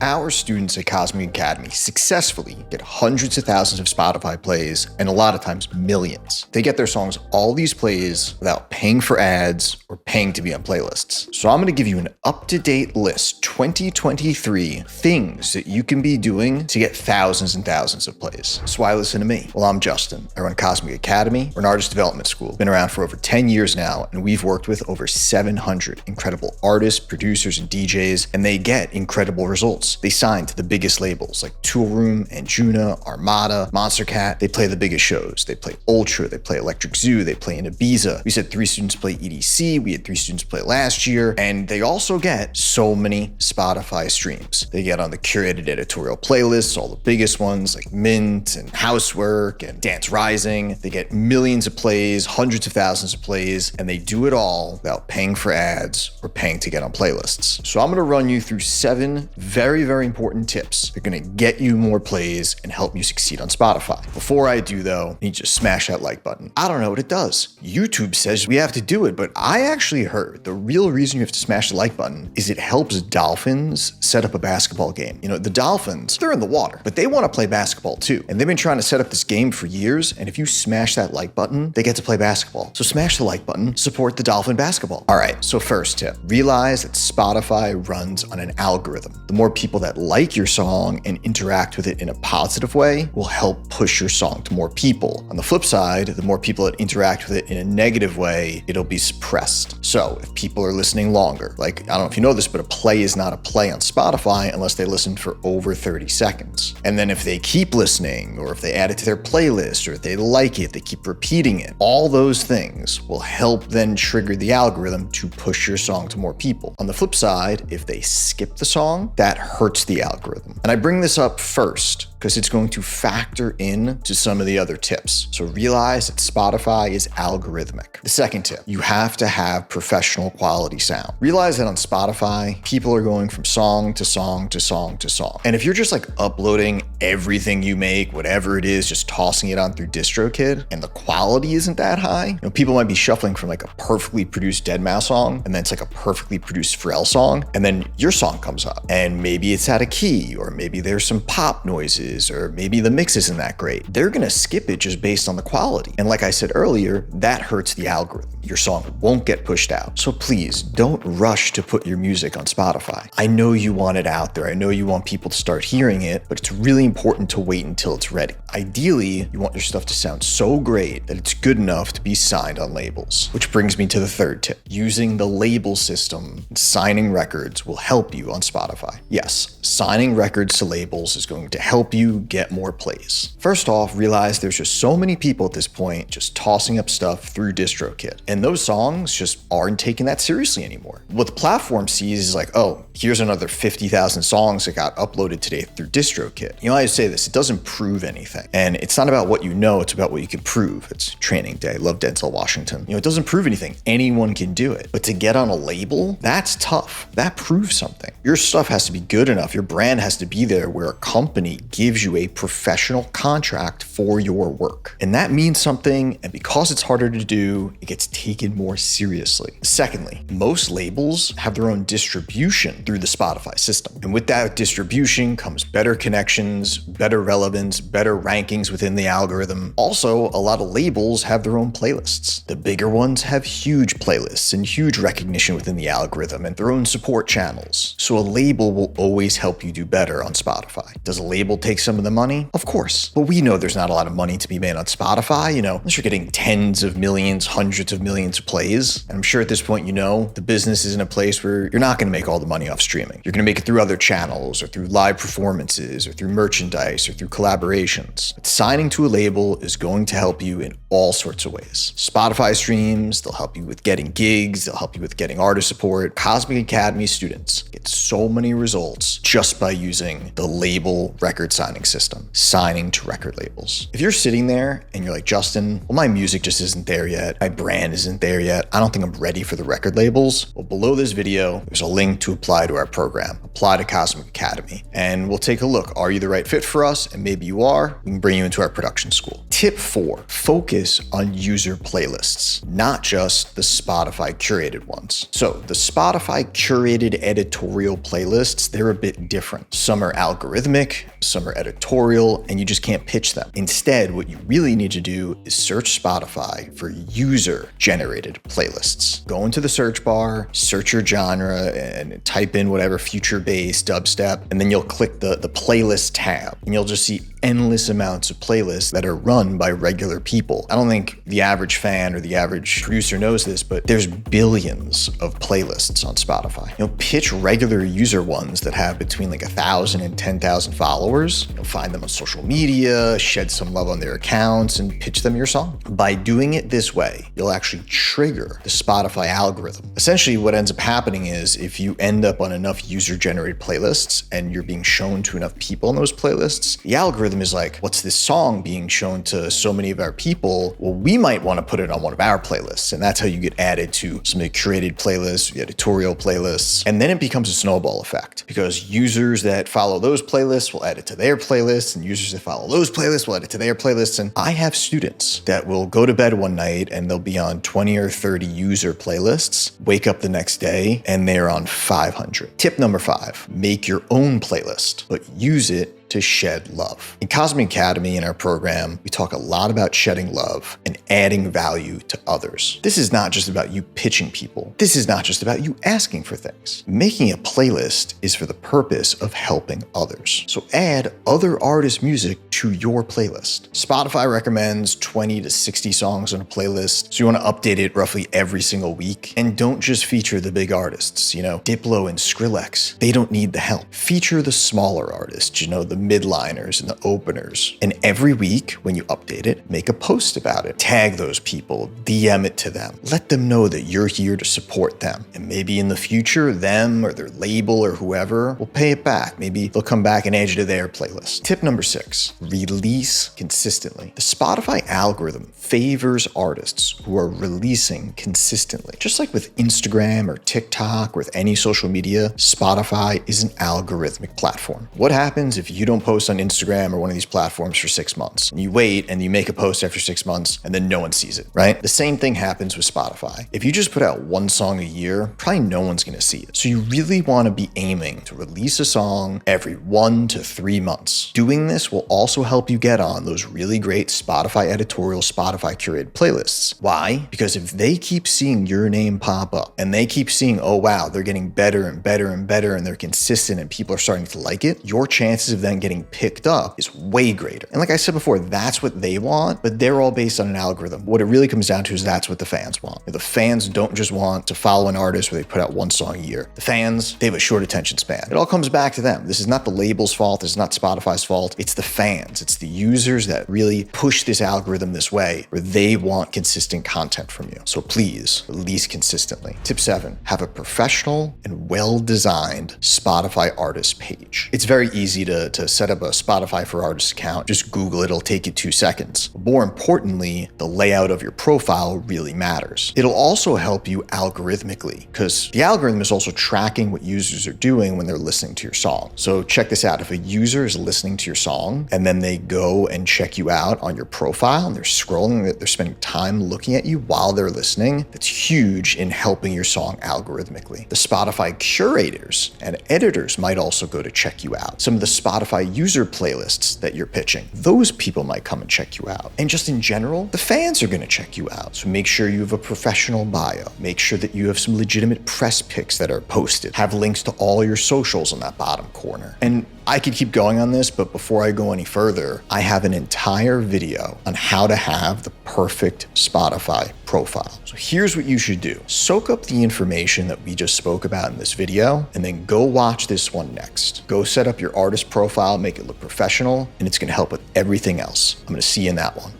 Our students at Cosmic Academy successfully get hundreds of thousands of Spotify plays and a lot of times millions. They get their songs all these plays without paying for ads or paying to be on playlists. So I'm going to give you an up-to-date list, 2023 things that you can be doing to get thousands and thousands of plays. So why listen to me? Well, I'm Justin. I run Cosmic Academy. We're an artist development school. Been around for over 10 years now, and we've worked with over 700 incredible artists, producers, and DJs, and they get incredible results. They sign to the biggest labels like Toolroom, Anjuna, Armada, Monstercat. They play the biggest shows. They play Ultra, they play Electric Zoo, they play in Ibiza. We had 3 students play EDC, we had 3 students play last year, and they also get so many Spotify streams. They get on the curated editorial playlists, all the biggest ones like Mint and Housework and Dance Rising. They get millions of plays, hundreds of thousands of plays, and they do it all without paying for ads or paying to get on playlists. So I'm gonna run you through 7 very important tips. They're gonna get you more plays and help you succeed on Spotify. Before I do though, you need to smash that like button. I don't know what it does. YouTube says we have to do it, but I actually heard the real reason you have to smash the like button is it helps dolphins set up a basketball game. You know, the dolphins, they're in the water, but they want to play basketball too. And they've been trying to set up this game for years, and if you smash that like button, they get to play basketball. So smash the like button, support the dolphin basketball. All right, so first tip, realize that Spotify runs on an algorithm. The more people that like your song and interact with it in a positive way will help push your song to more people. On the flip side, the more people that interact with it in a negative way, it'll be suppressed. So if people are listening longer, like, I don't know if you know this, but a play is not a play on Spotify unless they listen for over 30 seconds. And then if they keep listening, or if they add it to their playlist, or if they like it, they keep repeating it, all those things will help then trigger the algorithm to push your song to more people. On the flip side, if they skip the song, that hurts the algorithm. And I bring this up first because it's going to factor in to some of the other tips. So realize that Spotify is algorithmic. The second tip, you have to have professional quality sound. Realize that on Spotify, people are going from song to song to song to song. And if you're just like uploading everything you make, whatever it is, just tossing it on through DistroKid, and the quality isn't that high, you know, people might be shuffling from like a perfectly produced deadmau5 song, and then it's like a perfectly produced Pharrell song, and then your song comes up, and maybe it's out of key, or maybe there's some pop noises, or maybe the mix isn't that great. They're gonna skip it just based on the quality. And like I said earlier, that hurts the algorithm. Your song won't get pushed out. So please don't rush to put your music on Spotify. I know you want it out there. I know you want people to start hearing it, but it's really important to wait until it's ready. Ideally, you want your stuff to sound so great that it's good enough to be signed on labels. Which brings me to the third tip. Using the label system and signing records will help you on Spotify. Yes, signing records to labels is going to help you get more plays. First off, realize there's just so many people at this point just tossing up stuff through DistroKid. And those songs just aren't taken that seriously anymore. What the platform sees is like, oh, here's another 50,000 songs that got uploaded today through DistroKid. You know, I say this, it doesn't prove anything. And it's not about what you know, it's about what you can prove. It's training day. Love Denzel Washington. You know, it doesn't prove anything. Anyone can do it. But to get on a label, that's tough. That proves something. Your stuff has to be good enough. Your brand has to be there where a company gives you a professional contract for your work. And that means something, and because it's harder to do, it gets taken more seriously. Secondly, most labels have their own distribution through the Spotify system. And with that distribution comes better connections, better relevance, better rankings within the algorithm. Also, a lot of labels have their own playlists. The bigger ones have huge playlists and huge recognition within the algorithm and their own support channels. So a label will always help you do better on Spotify. Does a label take some of the money? Of course. But we know there's not a lot of money to be made on Spotify, you know, unless you're getting tens of millions, hundreds of millions of plays. And I'm sure at this point, you know, the business is in a place where you're not going to make all the money off streaming. You're going to make it through other channels or through live performances or through merchandise or through collaborations. But signing to a label is going to help you in all sorts of ways. Spotify streams, they'll help you with getting gigs, they'll help you with getting artist support. Cosmic Academy students get so many results just by using the label record signing signing system, signing to record labels. If you're sitting there and you're like, Justin, well, my music just isn't there yet. My brand isn't there yet. I don't think I'm ready for the record labels. Well, below this video, there's a link to apply to our program, Apply to Cosmic Academy. And we'll take a look. Are you the right fit for us? And maybe you are. We can bring you into our production school. Tip 4, focus on user playlists, not just the Spotify curated ones. So the Spotify curated editorial playlists, they're a bit different. Some are algorithmic, some are editorial, and you just can't pitch them. Instead, what you really need to do is search Spotify for user-generated playlists. Go into the search bar, search your genre, and type in whatever future-based, dubstep, and then you'll click the playlist tab, and you'll just see endless amounts of playlists that are run by regular people. I don't think the average fan or the average producer knows this, but there's billions of playlists on Spotify. Pitch regular user ones that have between like 1,000 and 10,000 followers. Find them on social media, shed some love on their accounts, and pitch them your song. By doing it this way, you'll actually trigger the Spotify algorithm. Essentially, what ends up happening is if you end up on enough user-generated playlists and you're being shown to enough people in those playlists, the algorithm is like, what's this song being shown to so many of our people? Well, we might want to put it on one of our playlists. And that's how you get added to some of the curated playlists, the editorial playlists. And then it becomes a snowball effect because users that follow those playlists will add it to their playlists, and users that follow those playlists will add it to their playlists. And I have students that will go to bed one night and they'll be on 20 or 30 user playlists, wake up the next day and they're on 500. Tip number 5, make your own playlist, but use it to shed love. In Cosmic Academy, in our program, we talk a lot about shedding love and adding value to others. This is not just about you pitching people. This is not just about you asking for things. Making a playlist is for the purpose of helping others. So add other artists' music to your playlist. Spotify recommends 20 to 60 songs on a playlist, so you want to update it roughly every single week. And don't just feature the big artists, Diplo and Skrillex. They don't need the help. Feature the smaller artists, the midliners and the openers. And every week when you update it, make a post about it. Tag those people, DM it to them. Let them know that you're here to support them. And maybe in the future, them or their label or whoever will pay it back. Maybe they'll come back and add you to their playlist. Tip number 6, release consistently. The Spotify algorithm favors artists who are releasing consistently. Just like with Instagram or TikTok or with any social media, Spotify is an algorithmic platform. What happens if you don't post on Instagram or one of these platforms for 6 months? And you wait and you make a post after 6 months and then no one sees it, right? The same thing happens with Spotify. If you just put out one song a year, probably no one's gonna see it. So you really wanna be aiming to release a song every 1 to 3 months. Doing this will also help you get on those really great Spotify editorial, Spotify curated playlists. Why? Because if they keep seeing your name pop up and they keep seeing, oh wow, they're getting better and better and better and they're consistent and people are starting to like it, your chances of them getting picked up is way greater. And like I said before, that's what they want, but they're all based on an algorithm. What it really comes down to is that's what the fans want. The fans don't just want to follow an artist where they put out one song a year. The fans, they have a short attention span. It all comes back to them. This is not the label's fault. This is not Spotify's fault. It's the fans. It's the users that really push this algorithm this way where they want consistent content from you. So please release consistently. Tip 7, have a professional and well-designed Spotify artist page. It's very easy to set up a Spotify for Artists account. Just Google it, it'll take you 2 seconds. More importantly, the layout of your profile really matters. It'll also help you algorithmically because the algorithm is also tracking what users are doing when they're listening to your song. So check this out. If a user is listening to your song and then they go and check you out on your profile and they're scrolling, they're spending time looking at you while they're listening, that's huge in helping your song algorithmically. The Spotify curators and editors might also go to check you out. Some of the Spotify user playlists that you're pitching, those people might come and check you out. And just in general, the fans are going to check you out. So make sure you have a professional bio. Make sure that you have some legitimate press pics that are posted. Have links to all your socials in that bottom corner. And I could keep going on this, but before I go any further, I have an entire video on how to have the perfect Spotify profile. So here's what you should do. Soak up the information that we just spoke about in this video, and then go watch this one next. Go set up your artist profile, make it look professional, and it's gonna help with everything else. I'm gonna see you in that one.